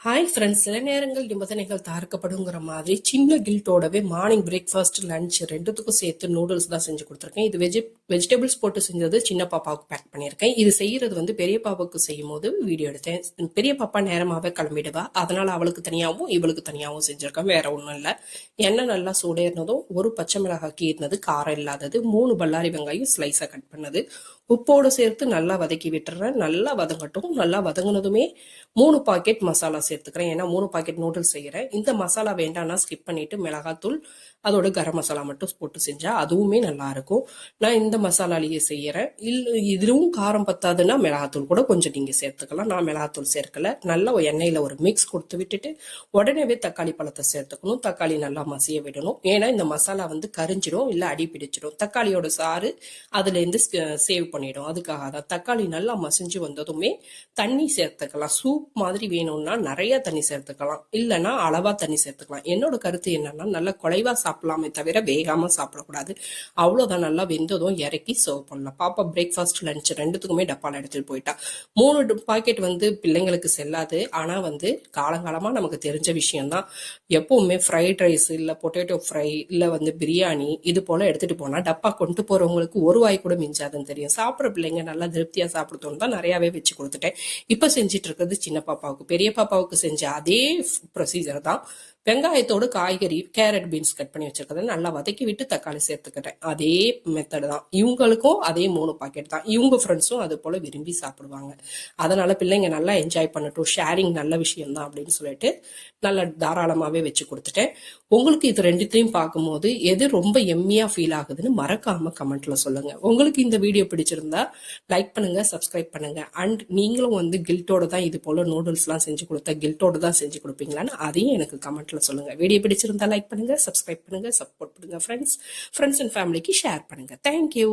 Hi friends, சில நேரங்கள் நிபந்தனைகள் தகர்க்கப்படுங்கிற மாதிரி சின்ன கில்ட்டோடவே மார்னிங் பிரேக்ஃபாஸ்ட் லஞ்ச் ரெண்டுத்துக்கும் சேர்த்து நூடுல்ஸ் தான் செஞ்சு கொடுத்துருக்கேன். இது வெஜிடபிள்ஸ் போட்டு செஞ்சது சின்ன பாப்பாவுக்கு பேக் பண்ணியிருக்கேன். இது செய்யறது பெரிய பாப்பாவுக்கு செய்யும் போது வீடியோ எடுத்தேன். பெரிய பாப்பா நேரமாகவே கிளம்பிடுவா, அதனால அவளுக்கு தனியாகவும் இவளுக்கு தனியாகவும் செஞ்சிருக்கேன். வேற ஒன்றும் இல்லை. எண்ணெய் நல்லா சூடேறினதும் ஒரு பச்சை மிளகாய் கீறினது, காரம் இல்லாதது, 3 பல்லாரி வெங்காயம் ஸ்லைஸாக கட் பண்ணது, உப்போடு சேர்த்து நல்லா வதக்கி விட்டுறேன். நல்லா வதங்கட்டும். நல்லா வதங்கினதுமே 3 பாக்கெட் மசாலா சேர்த்துக்கிறேன். ஏன்னா 3 பாக்கெட் நூடுல்ஸ் செய்கிறேன். இந்த மசாலா வேண்டாம்னா ஸ்கிப் பண்ணிட்டு மிளகாத்தூள் அதோட கரம் மசாலா மட்டும் போட்டு செஞ்சா அதுவுமே நல்லா இருக்கும். நான் இந்த மசாலாலேயே செய்யறேன். இதுவும் காரம் பத்தாதுன்னா மிளகாத்தூள் கூட கொஞ்சம் நீங்க சேர்த்துக்கலாம். நான் மிளகாத்தூள் சேர்க்கல. நல்லா எண்ணெயில ஒரு மிக்ஸ் கொடுத்து விட்டுட்டு உடனே தக்காளி பழத்தை சேர்த்துக்கணும். தக்காளி நல்லா மசிய விடணும். ஏன்னா இந்த மசாலா கரிஞ்சிடும், இல்ல அடி பிடிச்சிடும். தக்காளியோட சாறு அதுல இருந்து சேவ் பண்ணிடும். அதுக்காக தான் தக்காளி நல்லா மசிஞ்சு வந்ததுமே தண்ணி சேர்த்துக்கலாம். சூப் மாதிரி வேணும்னா நிறைய தண்ணி சேர்த்துக்கலாம், இல்லைன்னா அளவா தண்ணி சேர்த்துக்கலாம். என்னோட கருத்து என்னன்னா நல்லா குழைவா சாப்பிடலாமே தவிர வேகாம சாப்பிடக்கூடாது. அவ்வளவுதான். நல்லா வெந்ததும் இறக்கி சர்வ் பண்ணலாம். பாப்பா பிரேக்ஃபாஸ்ட் லஞ்ச் ரெண்டுத்துக்குமே டப்பால எடுத்துட்டு போயிட்டா. 3 பாக்கெட் பிள்ளைங்களுக்கு செல்லாது. ஆனா காலங்காலமா நமக்கு தெரிஞ்ச விஷயம் தான். எப்பவுமே ஃப்ரைட் ரைஸ் இல்ல பொட்டேட்டோ ஃப்ரை இல்ல பிரியாணி இது போல எடுத்துட்டு போனா டப்பா கொண்டு போறவங்களுக்கு ஒரு வாய் கூட மிஞ்சாதுன்னு தெரியும். சாப்பிட்ற பிள்ளைங்க நல்லா திருப்தியா சாப்பிடுத்தோன்னு தான் நிறையவே வச்சு கொடுத்துட்டேன். இப்ப செஞ்சிட்டு இருக்கிறது சின்ன பாப்பாவுக்கு. பெரிய பாப்பாவுக்கு செஞ்ச அதே ப்ரொசீஜர் தான். வெங்காயத்தோடு காய்கறி கேரட் பீன்ஸ் கட் பண்ணி வச்சிருக்கிறத நல்லா வதக்கி விட்டு தக்காளி சேர்த்துக்கிட்டேன். அதே மெத்தட் தான். இவங்களுக்கும் அதே 3 பாக்கெட் தான். இவங்க ஃப்ரெண்ட்ஸும் அது போல விரும்பி சாப்பிடுவாங்க. அதனால பிள்ளைங்க நல்லா என்ஜாய் பண்ணட்டும், ஷேரிங் நல்ல விஷயம் தான் அப்படின்னு சொல்லிட்டு நல்லா தாராளமாவே வச்சு கொடுத்துட்டேன். உங்களுக்கு இது ரெண்டுத்தையும் பார்க்கும்போது எது ரொம்ப எம்மியா ஃபீல் ஆகுதுன்னு மறக்காம கமெண்ட்ல சொல்லுங்க. உங்களுக்கு இந்த வீடியோ பிடிச்சிருந்தா லைக் பண்ணுங்க, சப்ஸ்கிரைப் பண்ணுங்க. அண்ட் நீங்களும் கில்ட்டோட தான் இது போல நூடுல்ஸ் எல்லாம் செஞ்சு கொடுத்தா கில்ட்டோட தான் செஞ்சு கொடுப்பீங்களான்னு அதையும் எனக்கு கமெண்ட்ல சொல்லுங்க. வீடியோ பிடிச்சிருந்தா லைக் பண்ணுங்க, சப்ஸ்கிரைப் பண்ணுங்க, சப்போர்ட் பண்ணுங்க. ஃப்ரெண்ட்ஸ் அண்ட் ஃபேமிலிக்கு ஷேர் பண்ணுங்க. தேங்க்யூ.